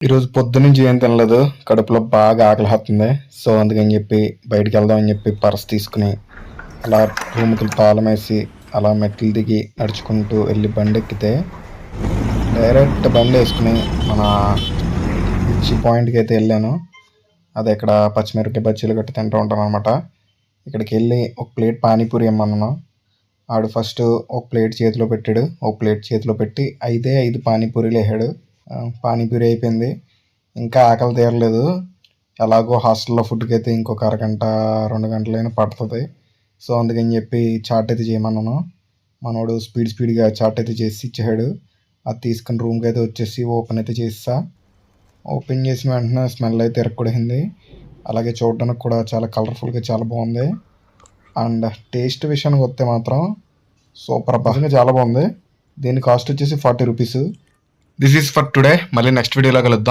ఈరోజు పొద్దునుంచి ఏం తినలేదు. కడుపులో బాగా ఆకలిహత్తుంది. సో అందుకని చెప్పి బయటికి వెళ్దామని చెప్పి పర్స్ తీసుకుని అలా రూమ్కి తాళం వేసి అలా మెట్లు దిగి నడుచుకుంటూ వెళ్ళి బండి ఎక్కితే డైరెక్ట్ బండి వేసుకుని మన మిర్చి పాయింట్కి అయితే వెళ్ళాను. అది ఇక్కడ పచ్చిమిరపకాయ బజ్జీలు గట్టి తింటూ ఉంటాను అనమాట. ఇక్కడికి వెళ్ళి ఒక ప్లేట్ పానీపూరి ఇమ్మన్నాను. ఆడు ఫస్ట్ ఒక ప్లేట్ చేతిలో పెట్టాడు. ఒక ప్లేట్ చేతిలో పెట్టి 5 పానీపూరీలు వేసాడు. పానీపూరి అయిపోయింది. ఇంకా ఆకలి తీరలేదు. ఎలాగో హాస్టల్లో ఫుడ్కి అయితే ఇంకొక అరగంట 2 గంటలైనా పడుతుంది. సో అందుకని చెప్పి చాట్ అయితే చేయమన్నాను. మనోడు స్పీడ్గా చాట్ అయితే చేసి ఇచ్చాడు. అది తీసుకుని రూమ్కి అయితే వచ్చేసి ఓపెన్ అయితే చేసా. ఓపెన్ చేసిన వెంటనే స్మెల్ అయితే ఇరక్కూడింది. అలాగే చూడడానికి కూడా చాలా కలర్ఫుల్గా చాలా బాగుంది. అండ్ టేస్ట్ విషయానికి వస్తే మాత్రం సూపర్ బాగా చాలా బాగుంది. దీని కాస్ట్ వచ్చేసి 40 rupees. This is for today. మళ్ళీ నెక్స్ట్ వీడియోలో కలుద్దాం.